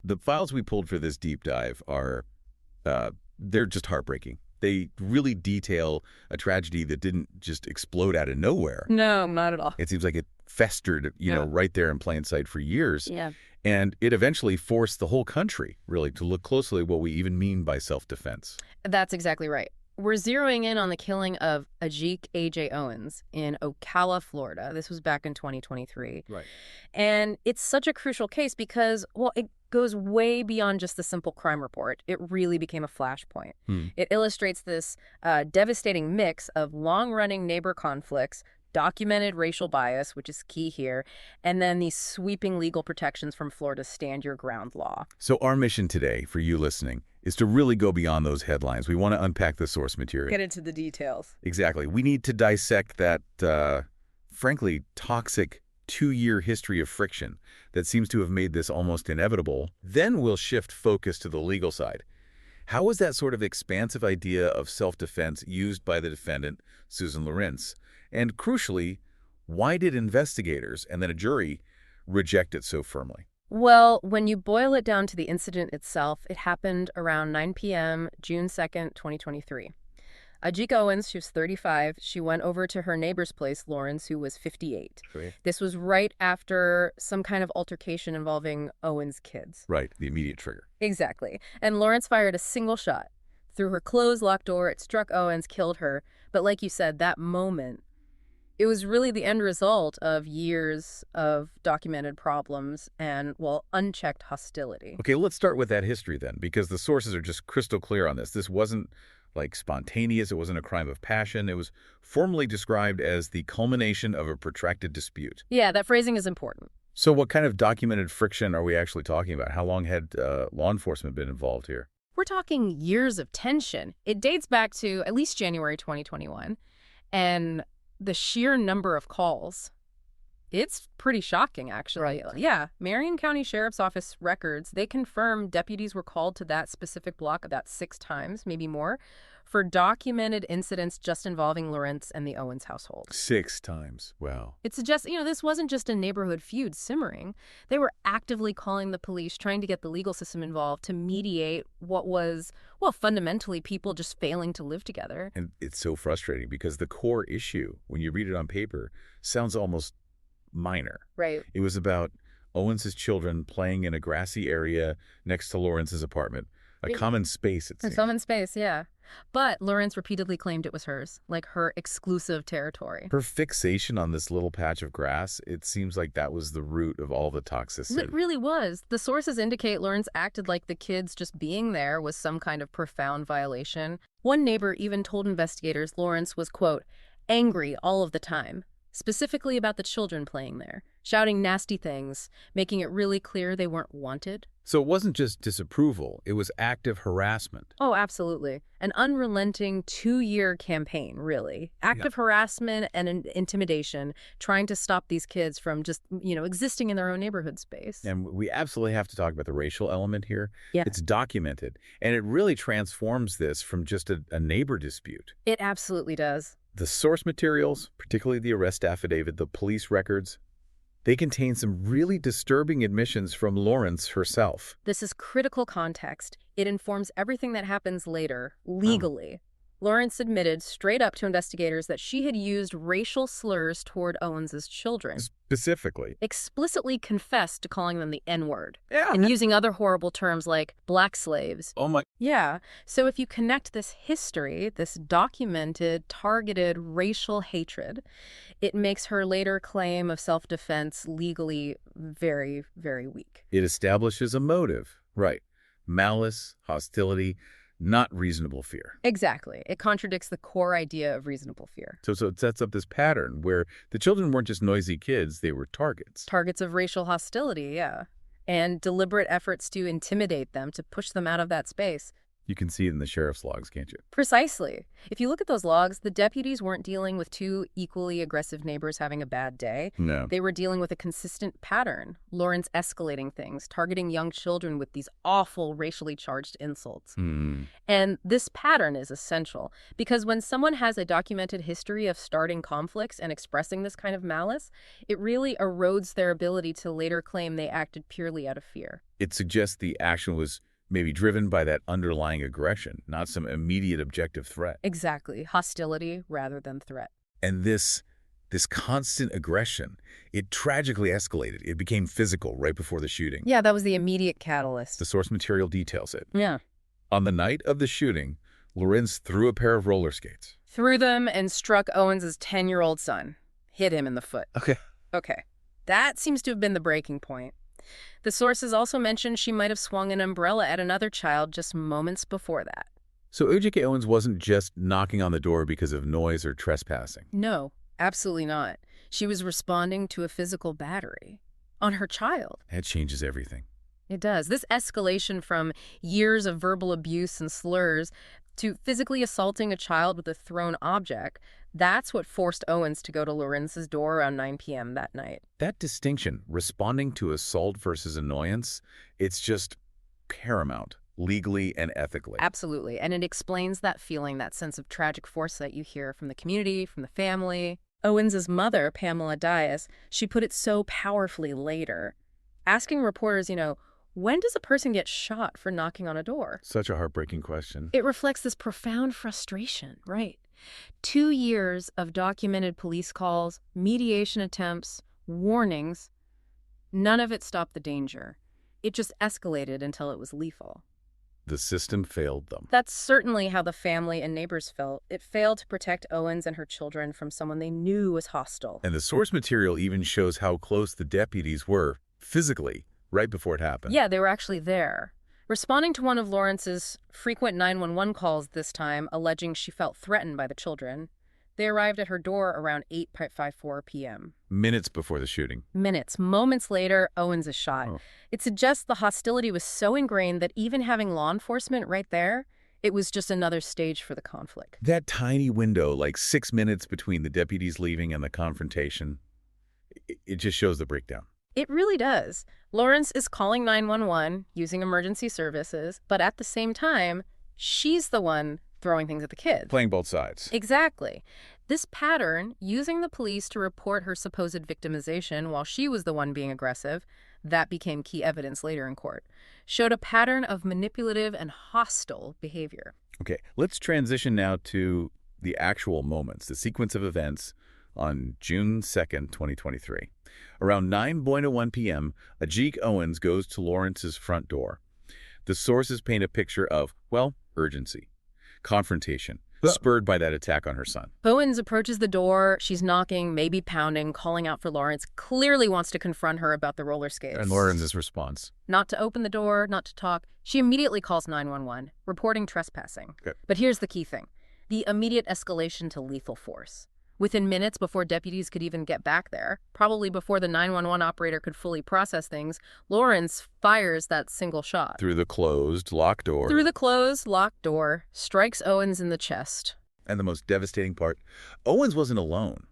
The files we pulled for this deep dive are, they're just heartbreaking. They really detail a tragedy that didn't just explode out of nowhere. No, not at all. It seems like it festered, right there in plain sight for years. Yeah. And it eventually forced the whole country, really, to look closely at what we even mean by self-defense. That's exactly right. We're zeroing in on the killing of Ajik A.J. Owens in Ocala, Florida. This was back in 2023. Right. And it's such a crucial case because, well, it goes way beyond just the simple crime report. It really became a flashpoint. It illustrates this devastating mix of long-running neighbor conflicts, documented racial bias, which is key here, and then these sweeping legal protections from Florida's Stand Your Ground law. So our mission today, for you listening, is to really go beyond those headlines. We want to unpack the source material. Get into the details. Exactly. We need to dissect that, frankly, toxic 2-year history of friction that seems to have made this almost inevitable. Then we'll shift focus to the legal side. How was that sort of expansive idea of self-defense used by the defendant, Susan Lawrence? And crucially, why did investigators and then a jury reject it so firmly? Well, when you boil it down to the incident itself, it happened around 9 p.m., June 2nd, 2023. Ajik Owens, she was 35. She went over to her neighbor's place, Lawrence, who was 58. Right. This was right after some kind of altercation involving Owens' kids. Right, the immediate trigger. Exactly. And Lawrence fired a single shot. Through her closed locked door, it struck Owens, killed her. But like you said, that moment, it was really the end result of years of documented problems and, well, unchecked hostility. Okay, let's start with that history then, because the sources are just crystal clear on this. This wasn't like spontaneous. It wasn't a crime of passion. It was formally described as the culmination of a protracted dispute. Yeah, that phrasing is important. So what kind of documented friction are we actually talking about? How long had law enforcement been involved here? We're talking years of tension. It dates back to at least January 2021. And the sheer number of calls, it's pretty shocking, actually. Right. Yeah, Marion County Sheriff's Office records, they confirm deputies were called to that specific block about 6 times, maybe more, for documented incidents just involving Lawrence and the Owens household. 6 times. Wow. It suggests, this wasn't just a neighborhood feud simmering. They were actively calling the police, trying to get the legal system involved to mediate what was, well, fundamentally people just failing to live together. And it's so frustrating because the core issue, when you read it on paper, sounds almost minor. Right. It was about Owens's children playing in a grassy area next to Lawrence's apartment, a common space, it seems. A common space, yeah. But Lawrence repeatedly claimed it was hers, like her exclusive territory. Her fixation on this little patch of grass, it seems like that was the root of all the toxicity. It really was. The sources indicate Lawrence acted like the kids just being there was some kind of profound violation. One neighbor even told investigators Lawrence was, quote, angry all of the time, specifically about the children playing there, shouting nasty things, making it really clear they weren't wanted. So it wasn't just disapproval, it was active harassment. Oh, absolutely. An unrelenting 2-year campaign, really. Active harassment and intimidation, trying to stop these kids from just, existing in their own neighborhood space. And we absolutely have to talk about the racial element here. Yeah. It's documented, and it really transforms this from just a neighbor dispute. It absolutely does. The source materials, particularly the arrest affidavit, the police records, they contain some really disturbing admissions from Lawrence herself. This is critical context. It informs everything that happens later, legally. Lawrence admitted straight up to investigators that she had used racial slurs toward Owens's children. Specifically. Explicitly confessed to calling them the N-word. Yeah. And using other horrible terms like black slaves. Oh my. Yeah. So if you connect this history, this documented, targeted racial hatred, it makes her later claim of self-defense legally very, very weak. It establishes a motive. Right. Malice, hostility, not reasonable fear. Exactly. It contradicts the core idea of reasonable fear. So it sets up this pattern where the children weren't just noisy kids, they were targets. Targets of racial hostility, yeah. And deliberate efforts to intimidate them, to push them out of that space. You can see it in the sheriff's logs, can't you? Precisely. If you look at those logs, the deputies weren't dealing with two equally aggressive neighbors having a bad day. No. They were dealing with a consistent pattern. Lawrence escalating things, targeting young children with these awful racially charged insults. And this pattern is essential because when someone has a documented history of starting conflicts and expressing this kind of malice, it really erodes their ability to later claim they acted purely out of fear. It suggests the action was maybe driven by that underlying aggression, not some immediate objective threat. Exactly. Hostility rather than threat. And this constant aggression, it tragically escalated. It became physical right before the shooting. Yeah, that was the immediate catalyst. The source material details it. Yeah. On the night of the shooting, Lorenz threw a pair of roller skates. Threw them and struck Owens' 10-year-old son. Hit him in the foot. Okay. That seems to have been the breaking point. The sources also mentioned she might have swung an umbrella at another child just moments before that. So O.J.K. Owens wasn't just knocking on the door because of noise or trespassing. No, absolutely not. She was responding to a physical battery on her child. That changes everything. It does. This escalation from years of verbal abuse and slurs to physically assaulting a child with a thrown object, that's what forced Owens to go to Lorenz's door around 9 p.m. that night. That distinction, responding to assault versus annoyance, it's just paramount, legally and ethically. Absolutely. And it explains that feeling, that sense of tragic force that you hear from the community, from the family. Owens's mother, Pamela Dias, she put it so powerfully later, asking reporters, when does a person get shot for knocking on a door? Such a heartbreaking question. It reflects this profound frustration, right? 2 years of documented police calls, mediation attempts, warnings. None of it stopped the danger. It just escalated until it was lethal. The system failed them. That's certainly how the family and neighbors felt. It failed to protect Owens and her children from someone they knew was hostile. And the source material even shows how close the deputies were, physically, right before it happened. Yeah, they were actually there. Responding to one of Lawrence's frequent 911 calls this time, alleging she felt threatened by the children, they arrived at her door around 8:54 p.m. Minutes before the shooting. Moments later, Owens is shot. It suggests the hostility was so ingrained that even having law enforcement right there, it was just another stage for the conflict. That tiny window, like 6 minutes between the deputies leaving and the confrontation, it just shows the breakdown. It really does. Lawrence is calling 911, using emergency services, but at the same time, she's the one throwing things at the kids. Playing both sides. Exactly. This pattern, using the police to report her supposed victimization while she was the one being aggressive, that became key evidence later in court, showed a pattern of manipulative and hostile behavior. Okay, let's transition now to the actual moments, the sequence of events on June 2nd, 2023. Around 9:01 p.m., Ajik Owens goes to Lawrence's front door. The sources paint a picture of, urgency, confrontation, spurred by that attack on her son. Owens approaches the door. She's knocking, maybe pounding, calling out for Lawrence, clearly wants to confront her about the roller skates. And Lawrence's response? Not to open the door, not to talk. She immediately calls 911, reporting trespassing. Okay. But here's the key thing. The immediate escalation to lethal force. Within minutes before deputies could even get back there, probably before the 911 operator could fully process things, Lawrence fires that single shot. Through the closed, locked door. Through the closed, locked door, strikes Owens in the chest. And the most devastating part, Owens wasn't alone.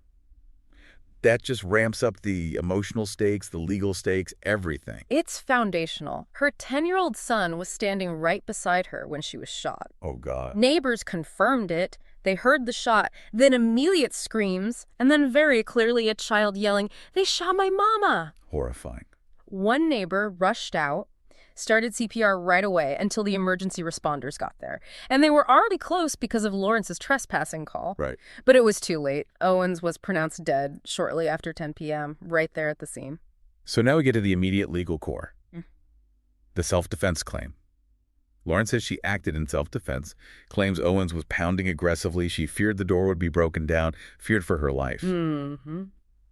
That just ramps up the emotional stakes, the legal stakes, everything. It's foundational. Her 10-year-old son was standing right beside her when she was shot. Oh, God. Neighbors confirmed it. They heard the shot, then immediate screams, and then very clearly a child yelling, "They shot my mama!" Horrifying. One neighbor rushed out, started CPR right away until the emergency responders got there. And they were already close because of Lawrence's trespassing call. Right. But it was too late. Owens was pronounced dead shortly after 10 p.m., right there at the scene. So now we get to the immediate legal core. The self-defense claim. Lawrence says she acted in self-defense, claims Owens was pounding aggressively. She feared the door would be broken down, feared for her life.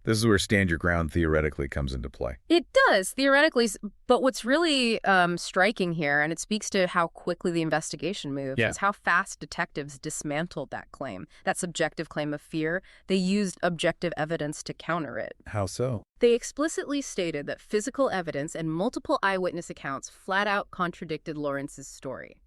This is where stand your ground theoretically comes into play. It does, theoretically. But what's really striking here, and it speaks to how quickly the investigation moved, is how fast detectives dismantled that claim, that subjective claim of fear. They used objective evidence to counter it. How so? They explicitly stated that physical evidence and multiple eyewitness accounts flat out contradicted Lawrence's story.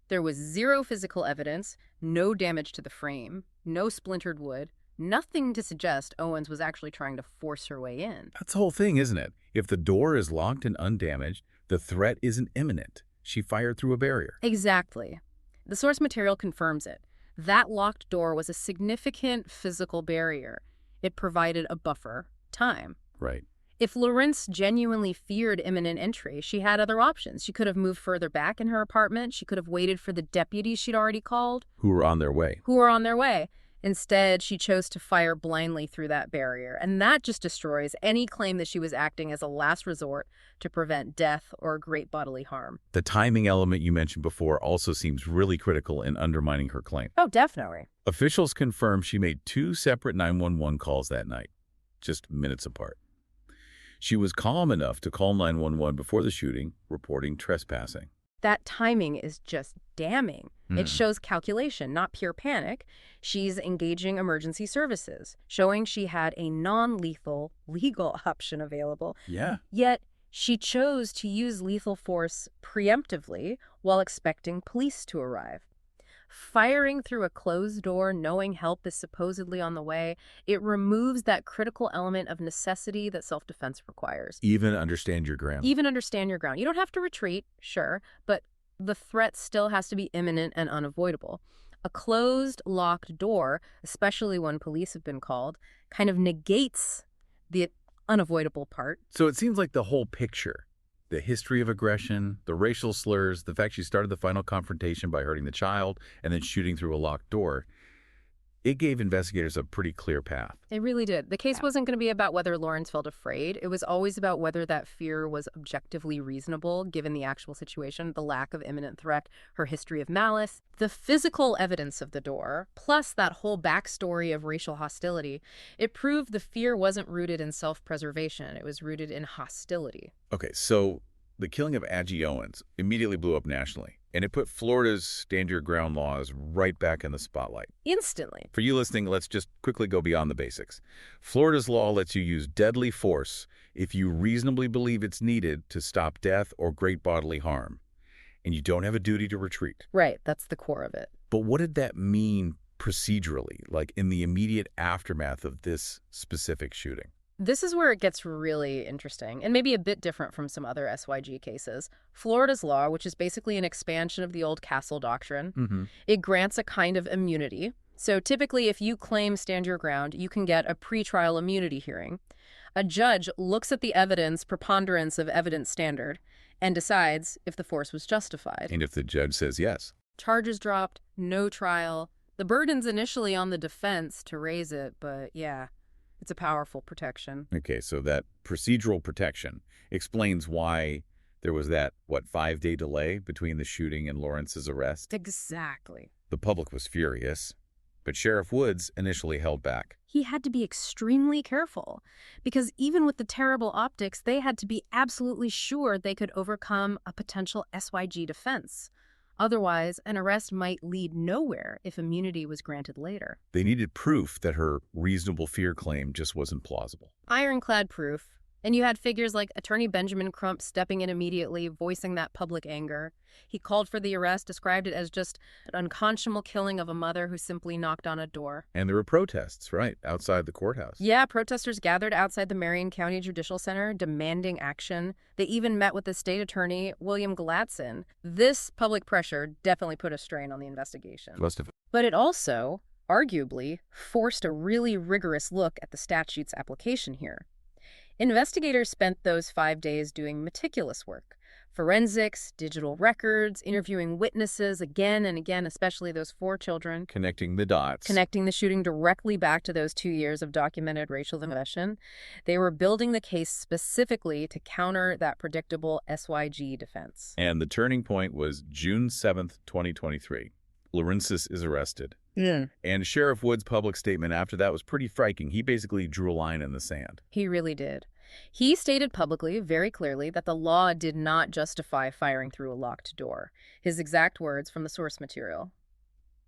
There was zero physical evidence, no damage to the frame, no splintered wood, nothing to suggest Owens was actually trying to force her way in. That's the whole thing, isn't it? If the door is locked and undamaged, the threat isn't imminent. She fired through a barrier. Exactly. The source material confirms it. That locked door was a significant physical barrier. It provided a buffer, time. Right. If Lawrence genuinely feared imminent entry, she had other options. She could have moved further back in her apartment. She could have waited for the deputies she'd already called. Who were on their way. Instead, she chose to fire blindly through that barrier, and that just destroys any claim that she was acting as a last resort to prevent death or great bodily harm. The timing element you mentioned before also seems really critical in undermining her claim. Oh, definitely. Officials confirm she made 2 separate 911 calls that night, just minutes apart. She was calm enough to call 911 before the shooting, reporting trespassing. That timing is just damning. It shows calculation, not pure panic. She's engaging emergency services, showing she had a non-lethal legal option available. Yeah. Yet she chose to use lethal force preemptively while expecting police to arrive. Firing through a closed door, knowing help is supposedly on the way, it removes that critical element of necessity that self-defense requires. Even understand your ground. You don't have to retreat, sure, but the threat still has to be imminent and unavoidable. A closed, locked door, especially when police have been called, kind of negates the unavoidable part. So it seems like the whole picture, the history of aggression, the racial slurs, the fact she started the final confrontation by hurting the child and then shooting through a locked door, it gave investigators a pretty clear path. It really did. The case wasn't going to be about whether Lawrence felt afraid. It was always about whether that fear was objectively reasonable, given the actual situation, the lack of imminent threat, her history of malice. The physical evidence of the door, plus that whole backstory of racial hostility, it proved the fear wasn't rooted in self-preservation. It was rooted in hostility. Okay, so the killing of Aggie Owens immediately blew up nationally, and it put Florida's stand your ground laws right back in the spotlight. Instantly. For you listening, let's just quickly go beyond the basics. Florida's law lets you use deadly force if you reasonably believe it's needed to stop death or great bodily harm, and you don't have a duty to retreat. Right, that's the core of it. But what did that mean procedurally, like in the immediate aftermath of this specific shooting? This is where it gets really interesting, and maybe a bit different from some other SYG cases. Florida's law, which is basically an expansion of the old Castle Doctrine, it grants a kind of immunity. So typically, if you claim stand your ground, you can get a pretrial immunity hearing. A judge looks at the evidence, preponderance of evidence standard, and decides if the force was justified. And if the judge says yes. Charges dropped, no trial. The burden's initially on the defense to raise it, but yeah. It's a powerful protection. Okay, so that procedural protection explains why there was that, 5-day delay between the shooting and Lawrence's arrest? Exactly. The public was furious, but Sheriff Woods initially held back. He had to be extremely careful, because even with the terrible optics, they had to be absolutely sure they could overcome a potential SYG defense. Otherwise, an arrest might lead nowhere if immunity was granted later. They needed proof that her reasonable fear claim just wasn't plausible. Ironclad proof. And you had figures like Attorney Benjamin Crump stepping in immediately, voicing that public anger. He called for the arrest, described it as just an unconscionable killing of a mother who simply knocked on a door. And there were protests, right, outside the courthouse. Yeah, protesters gathered outside the Marion County Judicial Center demanding action. They even met with the state attorney, William Galadson. This public pressure definitely put a strain on the investigation. Must have. But it also, arguably, forced a really rigorous look at the statute's application here. Investigators spent those 5 days doing meticulous work. Forensics, digital records, interviewing witnesses again and again, especially those 4 children. Connecting the dots. Connecting the shooting directly back to those 2 years of documented racial aggression. They were building the case specifically to counter that predictable SYG defense. And the turning point was June 7th, 2023. Lawrence's is arrested. Yeah. And Sheriff Wood's public statement after that was pretty striking. He basically drew a line in the sand. He really did. He stated publicly, very clearly, that the law did not justify firing through a locked door. His exact words from the source material.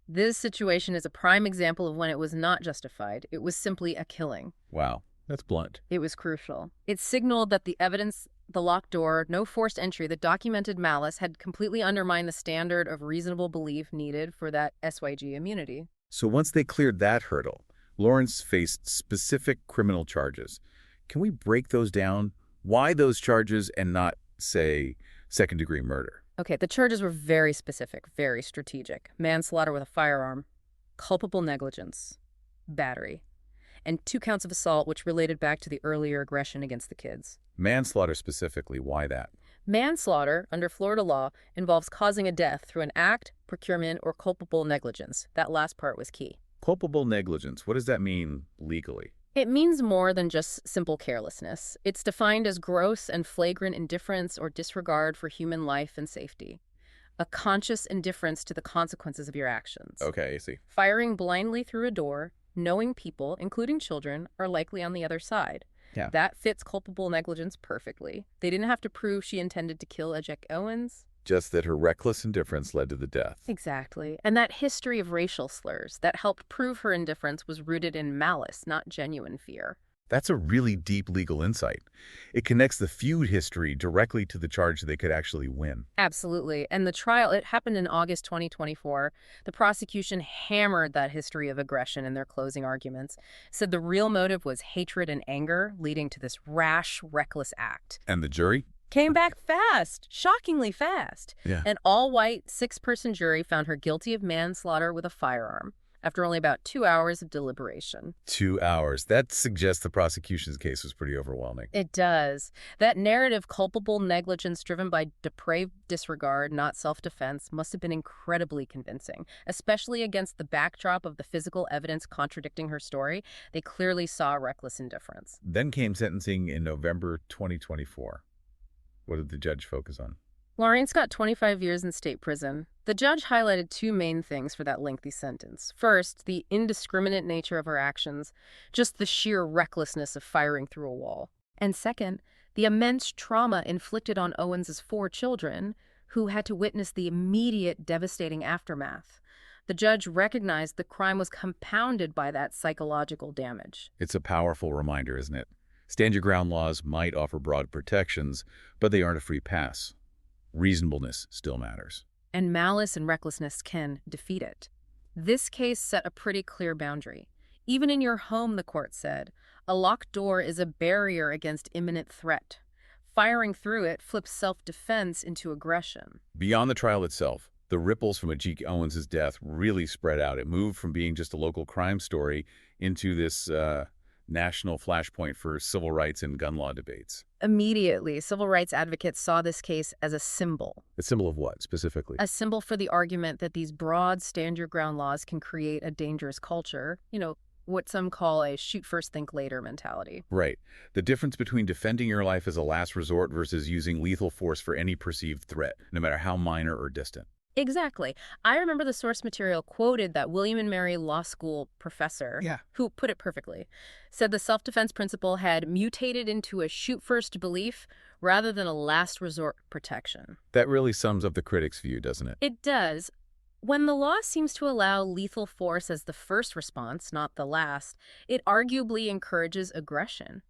This situation is a prime example of when it was not justified. It was simply a killing. Wow, that's blunt. It was crucial. It signaled that the evidence the locked door, no forced entry, the documented malice had completely undermined the standard of reasonable belief needed for that SYG immunity. So once they cleared that hurdle, Lawrence faced specific criminal charges. Can we break those down? Why those charges and not, say, second-degree murder? Okay, the charges were very specific, very strategic. Manslaughter with a firearm, culpable negligence, battery, and 2 counts of assault, which related back to the earlier aggression against the kids. Manslaughter specifically, why that? Manslaughter, under Florida law, involves causing a death through an act, procurement, or culpable negligence. That last part was key. Culpable negligence, what does that mean legally? It means more than just simple carelessness. It's defined as gross and flagrant indifference or disregard for human life and safety. A conscious indifference to the consequences of your actions. Okay, I see. Firing blindly through a door, knowing people, including children, are likely on the other side. Yeah. That fits culpable negligence perfectly. They didn't have to prove she intended to kill Ejek Owens. Just that her reckless indifference led to the death. Exactly. And that history of racial slurs that helped prove her indifference was rooted in malice, not genuine fear. That's a really deep legal insight. It connects the feud history directly to the charge they could actually win. Absolutely. And the trial, it happened in August 2024. The prosecution hammered that history of aggression in their closing arguments, said the real motive was hatred and anger, leading to this rash, reckless act. And the jury? Came back fast, shockingly fast. Yeah. An all-white, 6-person jury found her guilty of manslaughter with a firearm after only about 2 hours of deliberation. 2 hours. That suggests the prosecution's case was pretty overwhelming. It does. That narrative, culpable negligence driven by depraved disregard, not self-defense, must have been incredibly convincing, especially against the backdrop of the physical evidence contradicting her story. They clearly saw reckless indifference. Then came sentencing in November 2024. What did the judge focus on? Lawrence got 25 years in state prison. The judge highlighted 2 main things for that lengthy sentence. First, the indiscriminate nature of her actions, just the sheer recklessness of firing through a wall. And second, the immense trauma inflicted on Owens's 4 children, who had to witness the immediate devastating aftermath. The judge recognized the crime was compounded by that psychological damage. It's a powerful reminder, isn't it? Stand your ground laws might offer broad protections, but they aren't a free pass. Reasonableness still matters. And malice and recklessness can defeat it. This case set a pretty clear boundary. Even in your home, the court said, a locked door is a barrier against imminent threat. Firing through it flips self-defense into aggression. Beyond the trial itself, the ripples from Ejek Owens' death really spread out. It moved from being just a local crime story into this national flashpoint for civil rights and gun law debates. Immediately, civil rights advocates saw this case as a symbol. A symbol of what, specifically? A symbol for the argument that these broad stand-your-ground laws can create a dangerous culture, what some call a shoot-first, think-later mentality. Right. The difference between defending your life as a last resort versus using lethal force for any perceived threat, no matter how minor or distant. Exactly. I remember the source material quoted that William and Mary Law School professor, who put it perfectly, said the self-defense principle had mutated into a shoot-first belief rather than a last resort protection. That really sums up the critic's view, doesn't it? It does. When the law seems to allow lethal force as the first response, not the last, it arguably encourages aggression.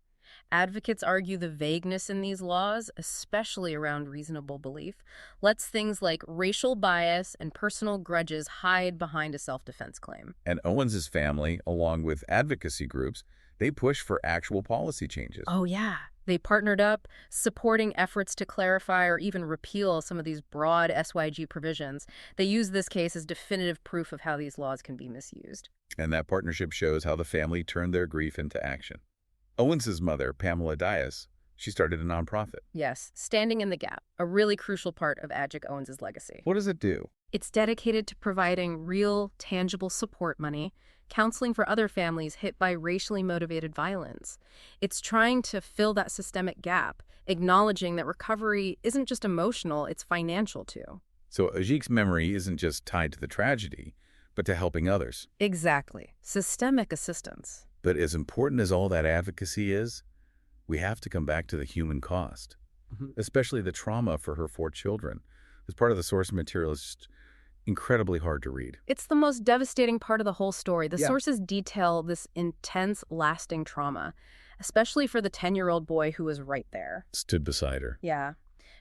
Advocates argue the vagueness in these laws, especially around reasonable belief, lets things like racial bias and personal grudges hide behind a self-defense claim. And Owens' family, along with advocacy groups, they push for actual policy changes. Oh, yeah. They partnered up, supporting efforts to clarify or even repeal some of these broad SYG provisions. They use this case as definitive proof of how these laws can be misused. And that partnership shows how the family turned their grief into action. Owens' mother, Pamela Dias, she started a nonprofit. Yes, Standing in the Gap, a really crucial part of Ejek Owens' legacy. What does it do? It's dedicated to providing real, tangible support money, counseling for other families hit by racially motivated violence. It's trying to fill that systemic gap, acknowledging that recovery isn't just emotional, it's financial too. So Ejek's memory isn't just tied to the tragedy, but to helping others. Exactly. Systemic assistance. But as important as all that advocacy is, we have to come back to the human cost, especially the trauma for her 4 children. This part of the source material is just incredibly hard to read. It's the most devastating part of the whole story. The sources detail this intense, lasting trauma. especially for the 10-year-old boy who was right there. Stood beside her. Yeah.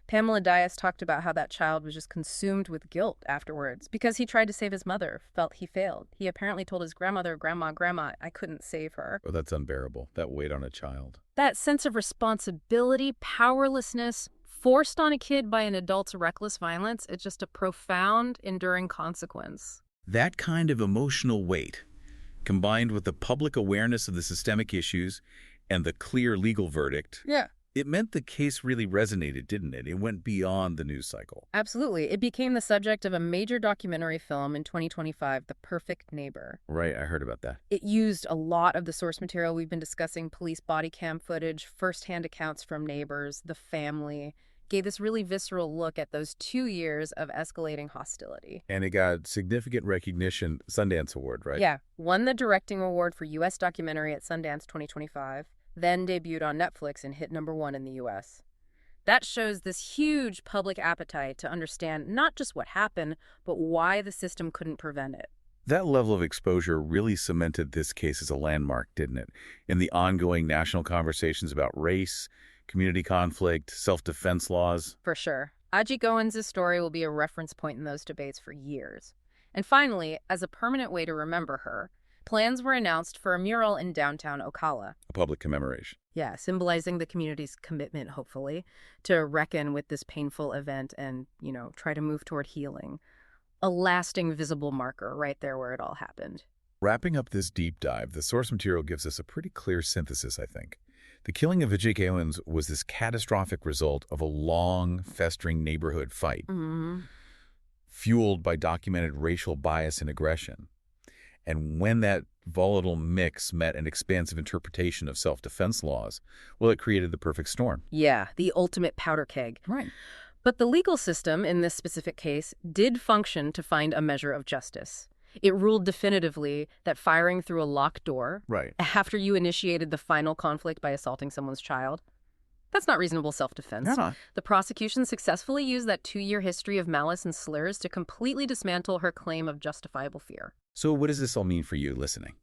Pamela Dias talked about how that child was just consumed with guilt afterwards because he tried to save his mother, felt he failed. He apparently told his grandmother, Grandma, I couldn't save her. Oh, that's unbearable. That weight on a child. That sense of responsibility, powerlessness, forced on a kid by an adult's reckless violence, it's just a profound, enduring consequence. That kind of emotional weight, combined with the public awareness of the systemic issues and the clear legal verdict, it meant the case really resonated, didn't it? It went beyond the news cycle. Absolutely. It became the subject of a major documentary film in 2025, The Perfect Neighbor. Right, I heard about that. It used a lot of the source material we've been discussing, police body cam footage, firsthand accounts from neighbors, the family, gave this really visceral look at those 2 years of escalating hostility. And it got significant recognition, Sundance Award, right? Yeah, won the Directing Award for U.S. Documentary at Sundance 2025, then debuted on Netflix and hit #1 in the U.S. That shows this huge public appetite to understand not just what happened, but why the system couldn't prevent it. That level of exposure really cemented this case as a landmark, didn't it? In the ongoing national conversations about race, community conflict, self-defense laws. For sure. Aji Goins' story will be a reference point in those debates for years. And finally, as a permanent way to remember her, plans were announced for a mural in downtown Ocala. A public commemoration. Yeah, symbolizing the community's commitment, hopefully, to reckon with this painful event and, try to move toward healing. A lasting visible marker right there where it all happened. Wrapping up this deep dive, the source material gives us a pretty clear synthesis, I think. The killing of Vijay Owens was this catastrophic result of a long, festering neighborhood fight, fueled by documented racial bias and aggression. And when that volatile mix met an expansive interpretation of self-defense laws, well, it created the perfect storm. Yeah, the ultimate powder keg. Right. But the legal system in this specific case did function to find a measure of justice. It ruled definitively that firing through a locked door, after you initiated the final conflict by assaulting someone's child, that's not reasonable self-defense. No. The prosecution successfully used that 2-year history of malice and slurs to completely dismantle her claim of justifiable fear. So what does this all mean for you listening?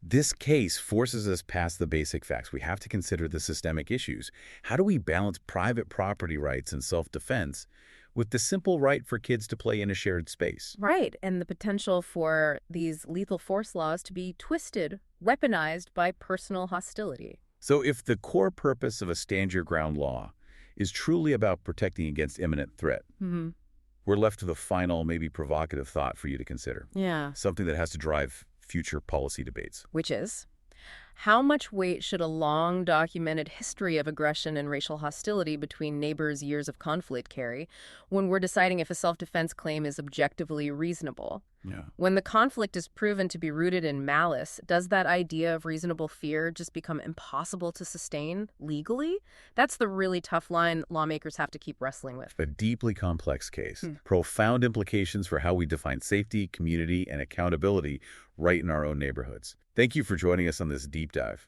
This case forces us past the basic facts. We have to consider the systemic issues. How do we balance private property rights and self-defense with the simple right for kids to play in a shared space? Right, and the potential for these lethal force laws to be twisted, weaponized by personal hostility. So if the core purpose of a stand-your-ground law is truly about protecting against imminent threat, we're left with a final, maybe provocative thought for you to consider. Yeah. Something that has to drive future policy debates. Which is, how much weight should a long-documented history of aggression and racial hostility between neighbors' years of conflict carry when we're deciding if a self-defense claim is objectively reasonable? Yeah. When the conflict is proven to be rooted in malice, does that idea of reasonable fear just become impossible to sustain legally? That's the really tough line lawmakers have to keep wrestling with. A deeply complex case. Profound implications for how we define safety, community, and accountability right in our own neighborhoods. Thank you for joining us on this deep dive.